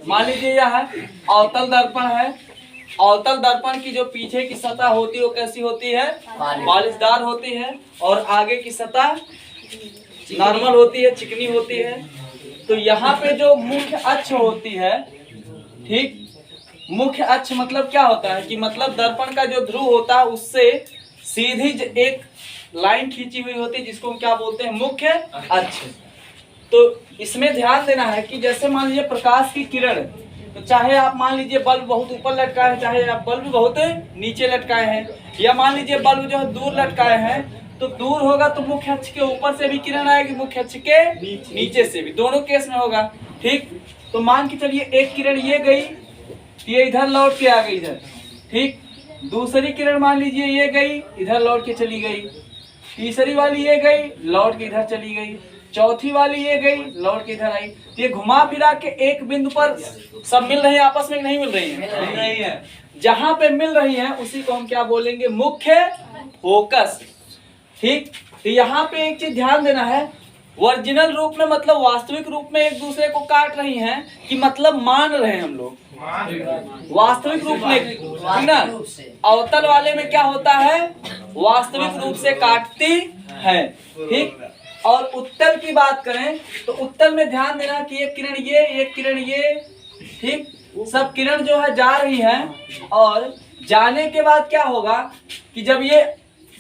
मान लीजिए यह है अवतल दर्पण है। अवतल दर्पण की जो पीछे की सतह होती है वो कैसी होती है? पॉलिशदार होती है। और आगे की सतह नॉर्मल होती है, चिकनी होती है। तो यहाँ पे जो मुख्य अक्ष होती है, ठीक, मुख्य अक्ष मतलब क्या होता है कि मतलब दर्पण का जो ध्रुव होता है उससे सीधी एक लाइन खींची हुई होती है जिसको हम क्या बोलते हैं? मुख्य अक्ष। तो इसमें ध्यान देना है कि जैसे मान लीजिए प्रकाश की किरण, तो चाहे आप मान लीजिए बल्ब बहुत ऊपर लटकाए हैं, चाहे आप बल्ब बहुत नीचे लटकाए हैं, या मान लीजिए बल्ब जो है दूर लटकाए हैं, तो दूर होगा तो मुख्य अक्ष के ऊपर से भी किरण आएगी, मुख्य अक्ष के नीचे से भी, दोनों केस में होगा। ठीक, तो मान के चलिए एक किरण ये गई, ये इधर लौट के आ गई इधर। ठीक, दूसरी किरण मान लीजिए ये गई, इधर लौट के चली गई। तीसरी वाली ये गई, लौट के इधर चली गई। चौथी वाली ये गई, लौट के इधर आई। ये घुमा फिरा के एक बिंदु पर सब मिल रही है, आपस में नहीं मिल रही है? मिल रही है। जहां पे मिल रही है उसी को हम क्या बोलेंगे? मुख्य फोकस। ठीक, तो यहाँ पे एक चीज ध्यान देना है, ओरिजिनल रूप में मतलब वास्तविक रूप में एक दूसरे को काट रही हैं कि मतलब मान रहे हैं हम लोग वास्तविक रूप में ना। अवतल वाले में क्या होता है? वास्तविक रूप से काटती है। ठीक, और उत्तल की बात करें तो उत्तल में ध्यान देना कि एक किरण ये, एक किरण ये, ठीक, सब किरण जो है जा रही है। और जाने के बाद क्या होगा कि जब ये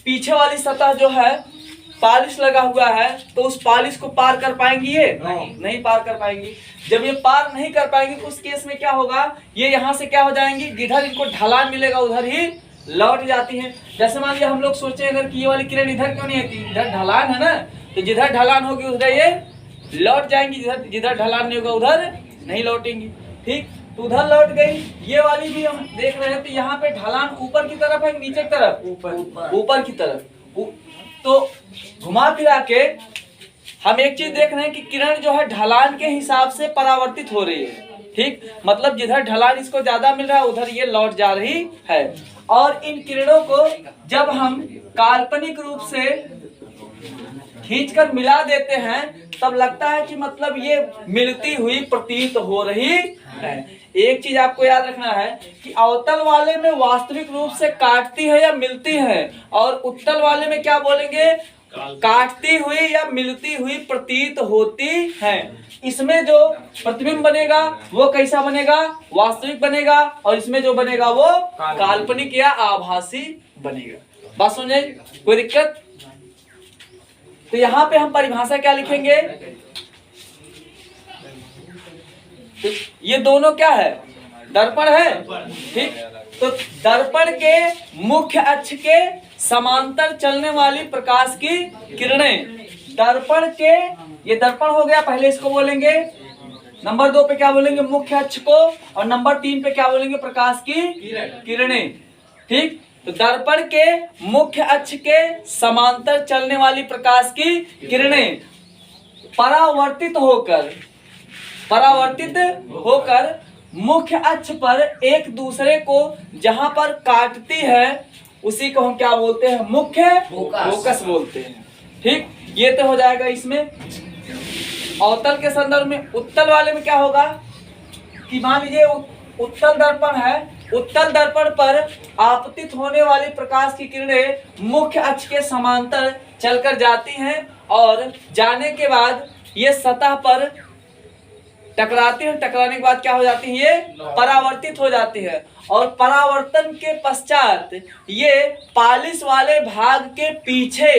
पीछे वाली सतह जो है पॉलिश लगा हुआ है तो उस पॉलिश को पार कर पाएंगी? ये नहीं पार कर पाएंगी। जब ये पार नहीं कर पाएंगी तो उस केस में क्या होगा? ये यहाँ से क्या हो जाएंगी? जिधर इनको ढलान मिलेगा उधर ही लौट जाती है। जैसे मान लिया हम लोग सोचे अगर कि ये वाली किरण इधर क्यों नहीं आती, इधर ढलान है ना, तो जिधर ढलान होगी उधर ये लौट जाएंगी, जिधर ढलान नहीं होगा उधर नहीं लौटेंगी। ठीक, तो उधर लौट गई। ये वाली भी हम देख रहे हैं तो यहाँ पे ढलान ऊपर की तरफ है, नीचे की तरफ? ऊपर की तरफ। तो घुमा फिरा के हम एक चीज देख रहे हैं कि किरण जो है ढलान के हिसाब से परावर्तित हो रही है। ठीक, मतलब जिधर ढलान इसको ज्यादा मिल रहा है उधर ये लौट जा रही है। और इन किरणों को जब हम काल्पनिक रूप से खींचकर मिला देते हैं तब लगता है कि मतलब ये मिलती हुई प्रतीत हो रही है। एक चीज आपको याद रखना है कि अवतल वाले में वास्तविक रूप से काटती है या मिलती है, और उत्तल वाले में क्या बोलेंगे? काटती हुई या मिलती हुई प्रतीत होती है। इसमें जो प्रतिबिंब बनेगा वो कैसा बनेगा? वास्तविक बनेगा, और इसमें जो बनेगा वो काल्पनिक या आभासी बनेगा। बात समझे? कोई दिक्कत? तो यहाँ पे हम परिभाषा क्या लिखेंगे? तो ये दोनों क्या है? दर्पण है। ठीक, तो दर्पण के मुख्य अक्ष के समांतर चलने वाली प्रकाश की किरणें, दर्पण के, ये दर्पण हो गया, पहले इसको बोलेंगे। नंबर 2 पे क्या बोलेंगे? मुख्य अक्ष को। और नंबर 3 पे क्या बोलेंगे? प्रकाश की किरणें। ठीक, तो दर्पण के मुख्य अक्ष के समांतर चलने वाली प्रकाश की किरणें परावर्तित होकर मुख्य अक्ष पर एक दूसरे को जहां पर काटती है उसी को हम क्या बोलते हैं? मुख्य फोकस बोलते हैं। ठीक, ये तो हो जाएगा इसमें। अवतल के संदर्भ में उत्तल वाले में क्या होगा कि मान लीजिए उत्तल दर्पण है, उत्तल दर्पण पर आपतित होने वाली प्रकाश की किरणें मुख्य अक्ष के समांतर चलकर जाती हैं और जाने के बाद ये सतह पर टकराती है। टकराने के बाद क्या हो जाती है? ये परावर्तित हो जाती है। और परावर्तन के पश्चात ये पॉलिश वाले भाग के पीछे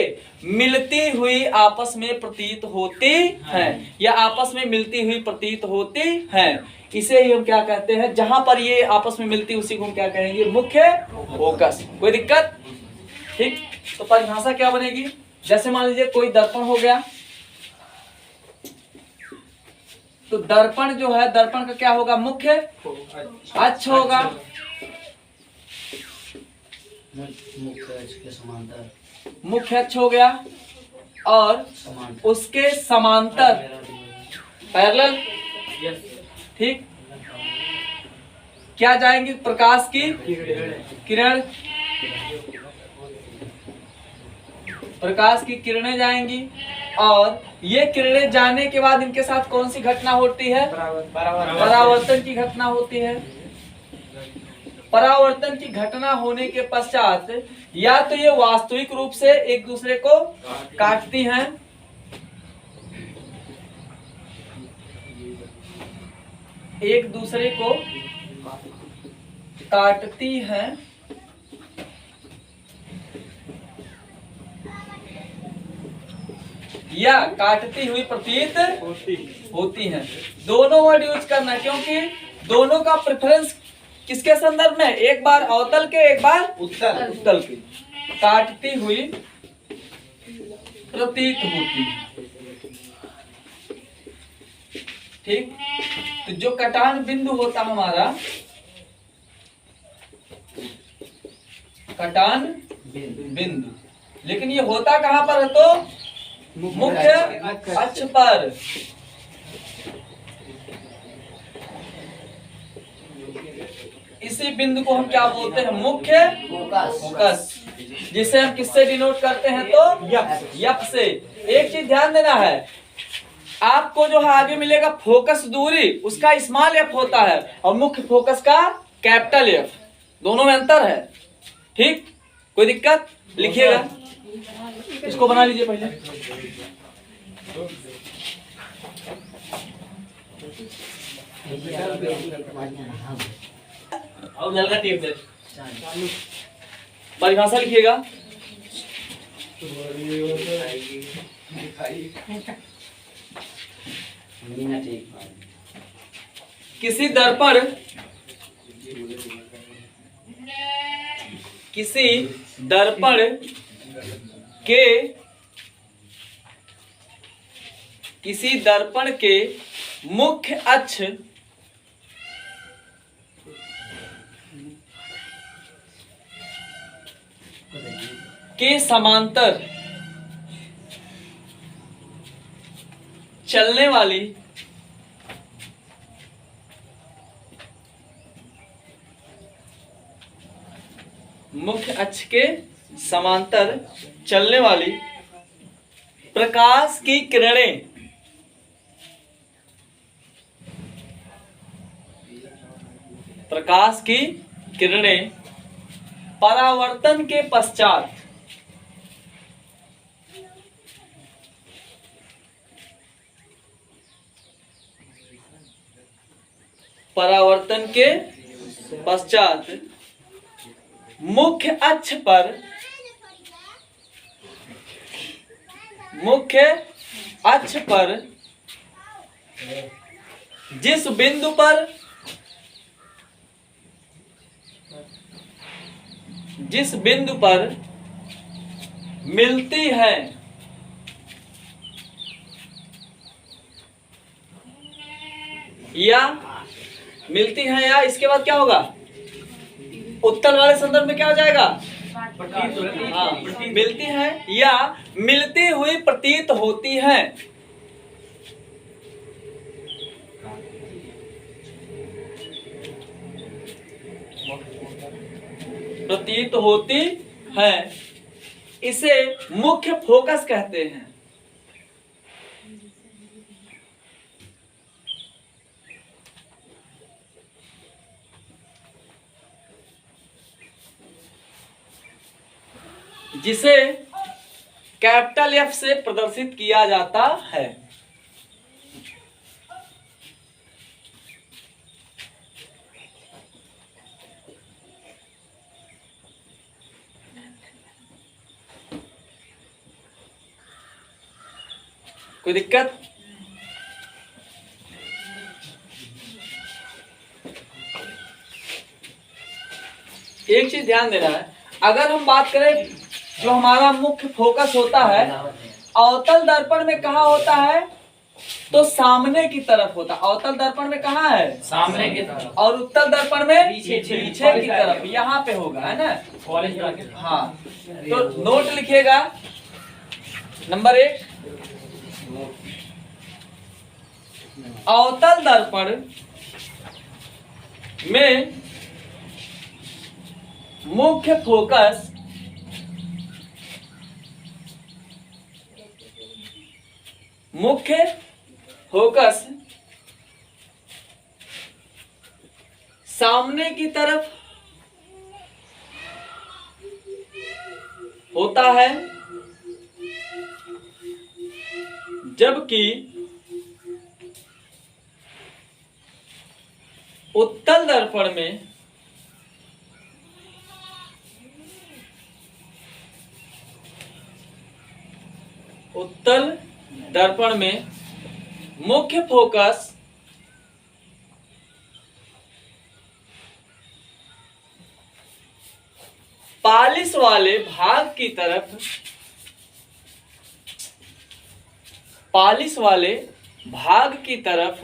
मिलती हुई आपस में प्रतीत होती हैं, या आपस में मिलती हुई प्रतीत होती हैं। इसे ही हम क्या कहते हैं? जहां पर ये आपस में मिलती उसी को हम क्या कहेंगे? मुख्य फोकस। कोई दिक्कत? ठीक, तो परिभाषा क्या बनेगी? जैसे मान लीजिए कोई दर्पण हो गया, तो दर्पण जो है, दर्पण का क्या होगा? मुख्य अक्ष होगा। मुख्य अक्ष हो गया और उसके समांतर पैरेलल, ठीक, क्या जाएंगी? प्रकाश की किरण, प्रकाश की किरणें जाएंगी। और ये किरणें जाने के बाद इनके साथ कौन सी घटना होती है? परावर्तन की घटना होती है। परावर्तन की घटना होने के पश्चात या तो ये वास्तविक रूप से एक दूसरे को काटती हैं, एक दूसरे को काटती हैं, या काटती हुई प्रतीत होती हैं। दोनों वर्ड यूज करना, क्योंकि दोनों का प्रेफरेंस किसके संदर्भ में? एक बार अवतल के, एक बार उत्तल के। काटती हुई प्रतीत होती, ठीक। तो जो कटान बिंदु होता हमारा, कटान बिंदु, लेकिन ये होता कहां पर है? तो मुख्य अक्ष पर। इसी बिंदु को हम क्या बोलते हैं? मुख्य फोकस, जिसे हम किससे डिनोट करते हैं? तो यप से। एक चीज ध्यान देना है, आपको जो है आगे मिलेगा फोकस दूरी, उसका स्मॉल एफ होता है, और मुख्य फोकस का कैपिटल एफ। दोनों में अंतर है, ठीक। कोई दिक्कत? लिखिएगा, इसको बना लीजिए पहले। परिभाषा लिखिएगा। किसी दर्पण के मुख्य अक्ष के समांतर चलने वाली मुख्य अक्ष के समांतर चलने वाली प्रकाश की किरणें परावर्तन के पश्चात मुख्य अक्ष पर जिस बिंदु पर मिलती है या इसके बाद क्या होगा? उत्तल वाले संदर्भ में क्या हो जाएगा? हाँ, मिलती है या मिलती हुई प्रतीत होती है। प्रतीत होती है, इसे मुख्य फोकस कहते हैं। जिसे कैपिटल एफ से प्रदर्शित किया जाता है। कोई दिक्कत? एक चीज ध्यान देना है, अगर हम बात करें जो हमारा मुख्य फोकस होता है, अवतल दर्पण में कहाँ होता है? तो सामने की तरफ होता है। अवतल दर्पण में कहाँ है? सामने की तरफ। और उत्तल दर्पण में पीछे की तरफ, यहाँ पे होगा, है ना? हाँ, तो नोट लिखिएगा। नंबर 1, अवतल दर्पण में मुख्य फोकस मुख्य फोकस सामने की तरफ होता है, जबकि उत्तल दर्पण में मुख्य फोकस पालिश वाले भाग की तरफ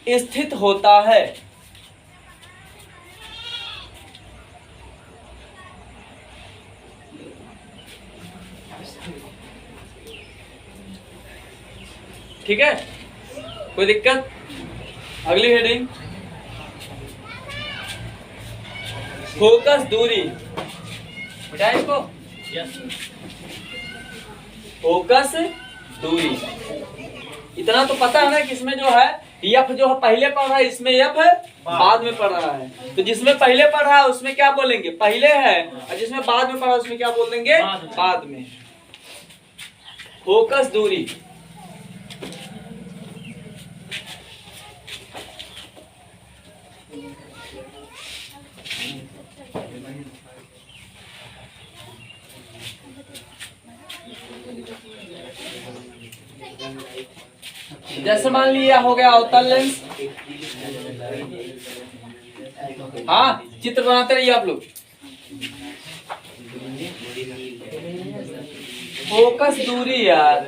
स्थित होता है। ठीक है, कोई दिक्कत? अगली हेडिंग, फोकस दूरी। बेटा इसको फोकस दूरी इतना तो पता है ना कि इसमें जो है एफ जो है पहले पढ़ रहा है, इसमें एफ बाद में पढ़ रहा है। तो जिसमें पहले पढ़ रहा है उसमें क्या बोलेंगे? पहले है, और जिसमें बाद में पढ़ रहा है उसमें क्या बोल देंगे? बाद में। फोकस दूरी जैसे मान लिया हो गया अवतल लेंस। हाँ, चित्र बनाते रहिए आप लोग। फोकस दूरी यार,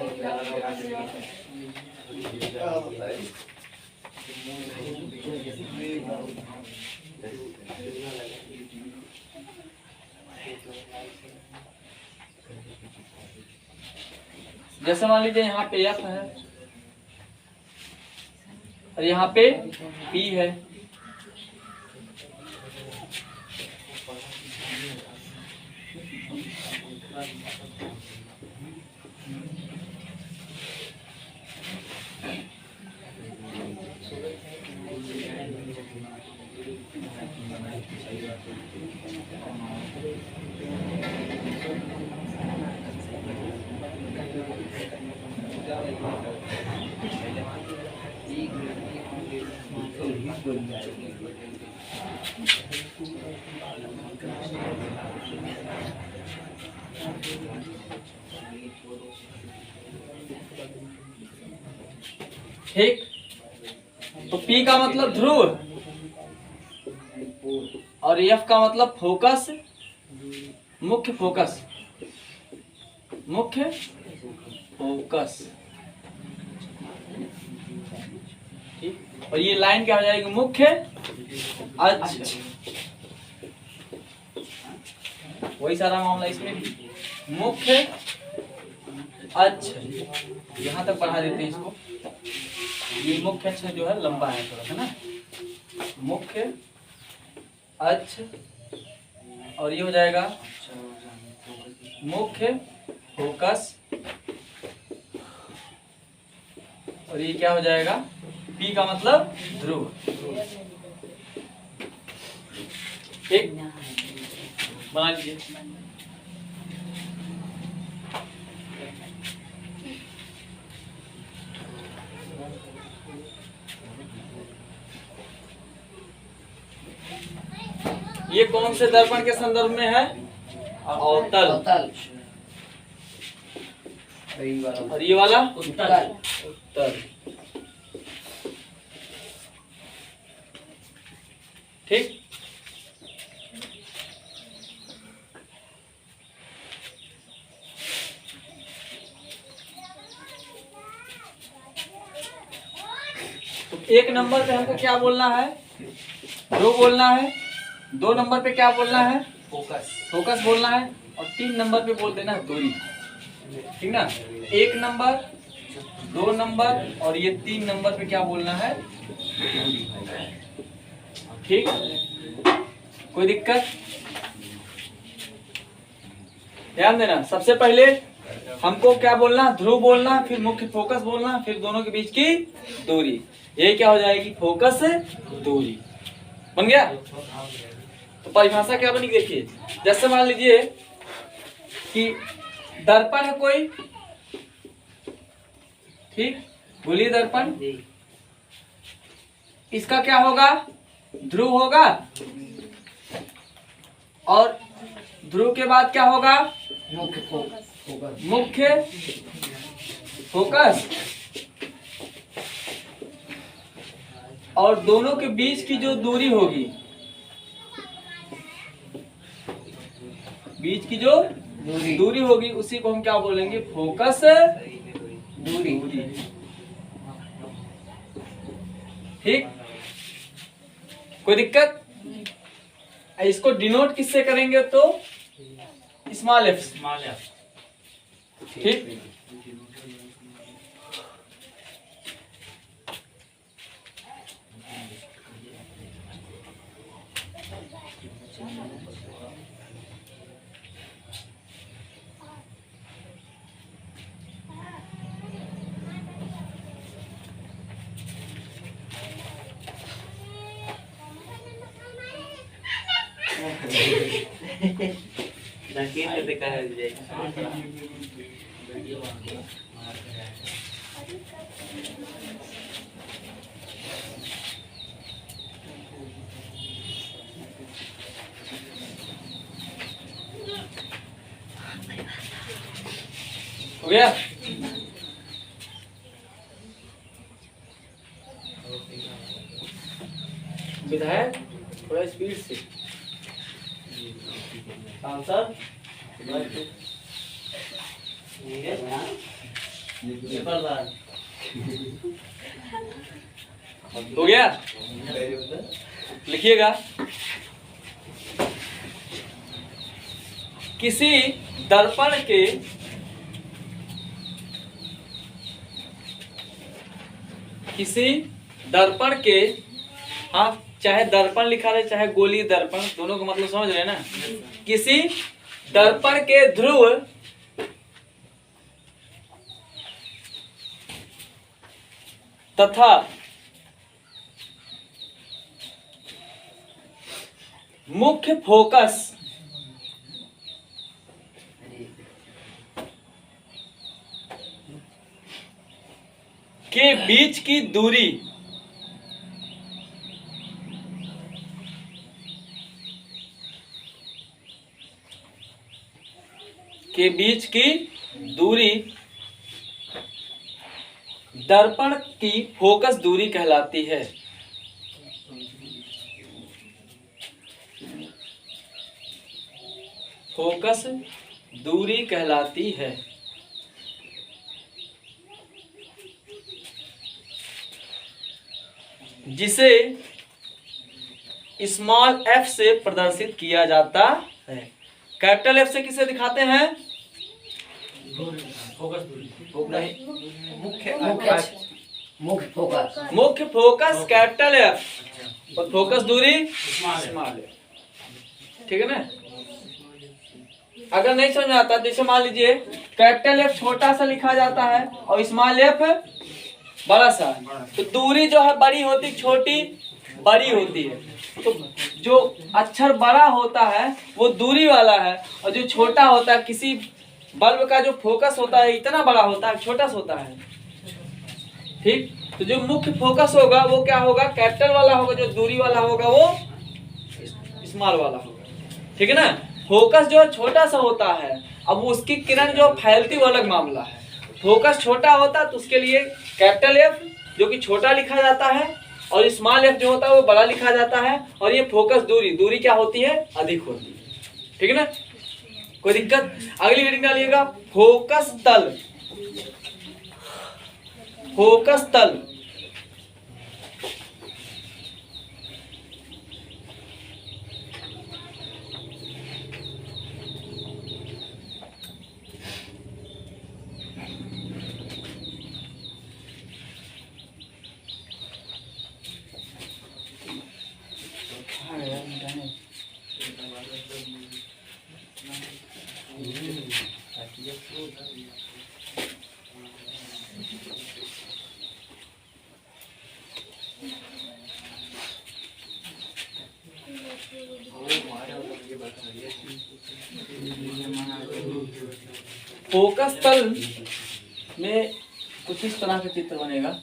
जैसे मान लीजिए यहाँ पे एफ है और यहाँ पे पी है। ठीक, तो P का मतलब ध्रुव और F का मतलब फोकस, मुख्य फोकस, मुख्य फोकस। ठीक, और ये लाइन क्या हो जाएगी? मुख्य अक्ष। वही सारा मामला इसमें भी, मुख्य अक्ष। यहां तक पढ़ा देते हैं इसको। ये मुख्य अक्ष जो है लंबा है थोड़ा सा ना, मुख्य अक्ष। और ये हो जाएगा मुख्य फोकस, और ये क्या हो जाएगा? P का मतलब ध्रुव। ठीक, बना लीजिए। ये कौन से दर्पण के संदर्भ में है? अवतल। और ये वाला उत्तल। ठीक, तो एक नंबर पे हमको क्या बोलना है? दो बोलना है। 2 नंबर पे क्या बोलना है? फोकस बोलना है। और 3 नंबर पे बोल देना है दूरी। ठीक ना? 1 नंबर, 2 नंबर और ये 3 नंबर पे क्या बोलना है? दूरी। ठीक, कोई दिक्कत? ध्यान देना, सबसे पहले हमको क्या बोलना, ध्रुव बोलना, फिर मुख्य फोकस बोलना, फिर दोनों के बीच की दूरी। ये क्या हो जाएगी, फोकस दूरी। बन गया। तो परिभाषा क्या बनी देखिए, जैसे मान लीजिए कि दर्पण है कोई, ठीक, बोलिए दर्पण, इसका क्या होगा, ध्रुव होगा, और ध्रुव के बाद क्या होगा, मुख्य फोकस, और दोनों के बीच की जो दूरी होगी, बीच की जो दूरी होगी उसी को हम क्या बोलेंगे, फोकस दूरी। ठीक, कोई दिक्कत? इसको डिनोट किससे करेंगे, तो स्मॉल एफ। ठीक, हो गया। विधायक थोड़ा स्पीड से, सांसद हो गया। लिखिएगा, किसी दर्पण के हाँ, चाहे दर्पण लिखा रहे चाहे गोलीय दर्पण, दोनों का मतलब समझ रहे हैं ना। किसी दर्पण के ध्रुव तथा मुख्य फोकस के बीच की दूरी दर्पण की फोकस दूरी कहलाती है। फोकस दूरी कहलाती है। जिसे स्मॉल एफ से प्रदर्शित किया जाता है। कैपिटल एफ से किसे दिखाते हैं, मुख्य फोकस कैपिटल एफ और फोकस दूरी स्मॉल एफ। ठीक है ना। अगर नहीं समझ में आता, जैसे मान लीजिए कैपिटल एफ छोटा सा लिखा जाता है और स्मॉल एफ बड़ा सा, तो दूरी जो है बड़ी होती, छोटी बड़ी होती है। तो जो अक्षर बड़ा होता है वो दूरी वाला है, और जो छोटा होता है, किसी बल्ब का जो फोकस होता है इतना बड़ा होता है, छोटा सा होता है। ठीक, तो जो मुख्य फोकस होगा वो क्या होगा, कैपिटल वाला होगा, जो दूरी वाला होगा वो स्मॉल वाला होगा। ठीक है ना। फोकस जो छोटा सा होता है, अब उसकी किरण जो फैलती वो अलग मामला है। फोकस छोटा होता है तो उसके लिए कैपिटल एफ जो कि छोटा लिखा जाता है, और स्मॉल एफ जो होता है वो बड़ा लिखा जाता है। और ये फोकस दूरी क्या होती है, अधिक होती है। ठीक है ना, कोई दिक्कत? अगली हेडिंग डालिएगा, फोकस तल। फोकस तल फोकस तल में कुछ इस तरह का चित्र बनेगा।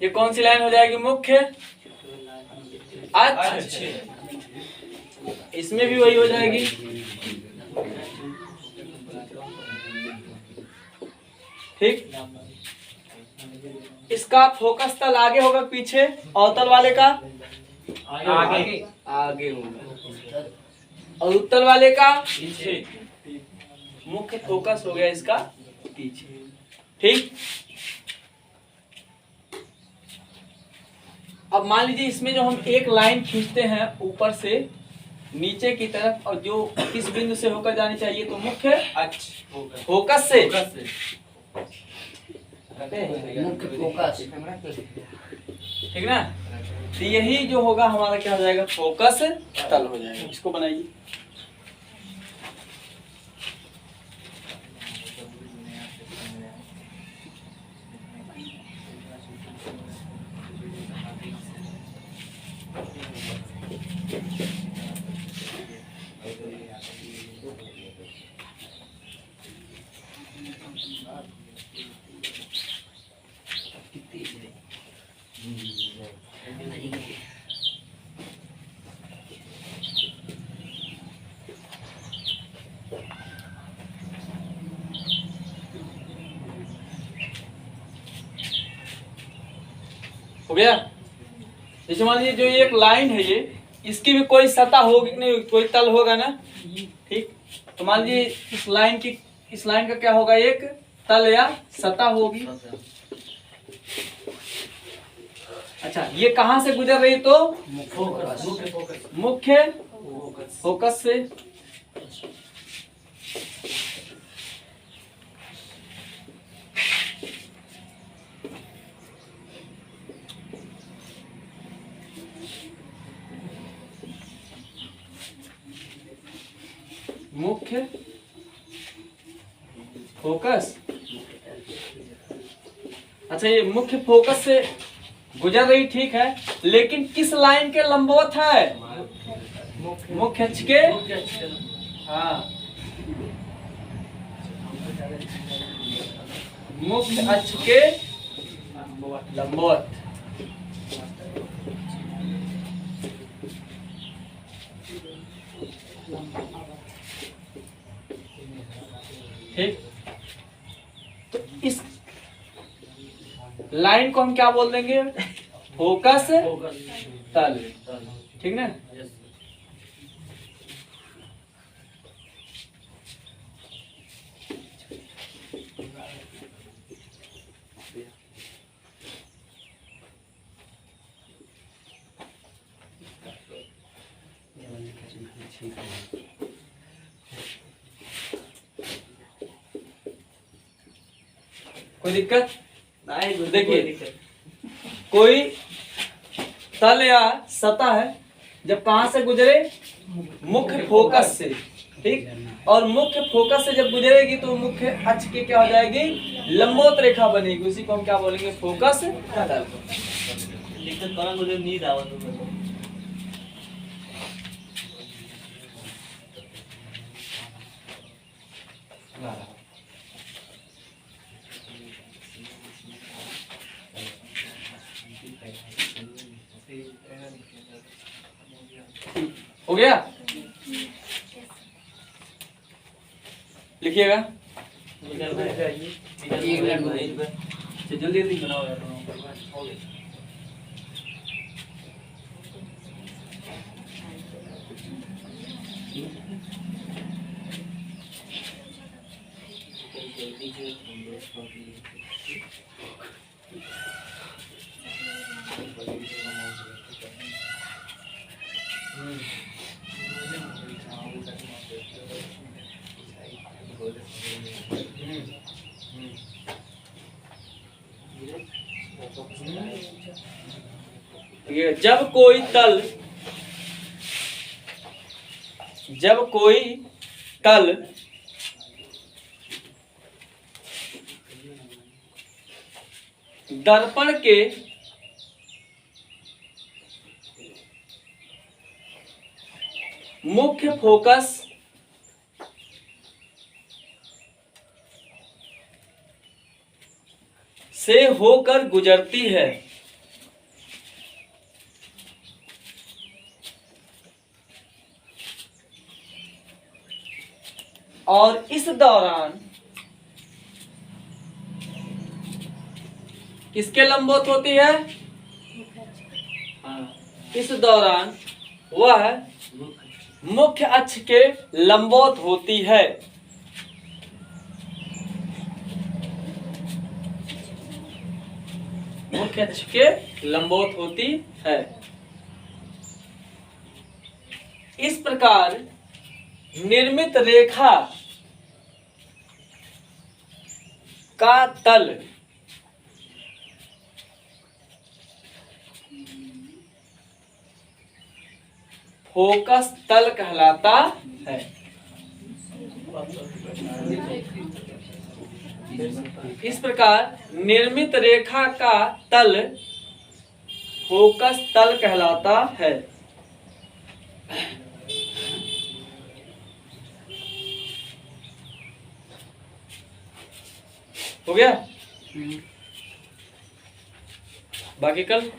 ये कौन सी लाइन हो जाएगी? मुख्य अक्ष। इसमें भी वही हो जाएगी। ठीक, इसका फोकस तल आगे होगा पीछे, अवतल वाले का आगे आगे होगा, और उत्तल वाले का पीछे। मुख्य फोकस हो गया इसका पीछे। ठीक, अब मान लीजिए इसमें जो हम एक लाइन खींचते हैं ऊपर से नीचे की तरफ, और जो किस बिंदु से होकर जानी चाहिए? तो मुख्य अक्ष फोकस से। ठीक ना? तो यही जो होगा हमारा क्या हो जाएगा? फोकस तल हो जाएगा। इसको बनाइए। हो गया? जैसे मान लीजिए जो एक लाइन है, ये इसकी भी कोई सतह होगी नहीं, कोई तल होगा ना। ठीक, तो मान लीजिए इस लाइन का क्या होगा? एक तल या सतह होगी। अच्छा, ये कहां से गुजर रही? तो मुख्य फोकस से। मुख्य फोकस। अच्छा, ये मुख्य फोकस से गुजर रही, ठीक है, लेकिन किस लाइन के लंबवत है? मुख्य अक्ष के। हाँ, मुख्य अक्ष के लंबवत। ठीक, तो इस लाइन को हम क्या बोल देंगे? फोकस तल। ठीक ना? कोई दिक्कत नहीं? देखिए, कोई तल या सतह है, जब कहां से गुजरे? मुख्य फोकस से। ठीक, और मुख्य फोकस से जब गुजरेगी तो मुख्य अक्ष के क्या हो जाएगी? लंबवत रेखा बनेगी। उसी को हम क्या बोलेंगे? फोकस तल। मुझे नींद आवा तो हो गया, लिखिएगा। जल्दी जल्दी बनाओ यार। जब कोई तल दर्पण के मुख्य फोकस से होकर गुजरती है और इस दौरान किसके लंबवत होती है? इस दौरान वह मुख्य अक्ष के लंबवत होती है। मुख्य अक्ष के लंबवत होती है। इस प्रकार निर्मित रेखा का तल फोकस तल कहलाता है। इस प्रकार निर्मित रेखा का तल फोकस तल कहलाता है। हो गया? बाकी कल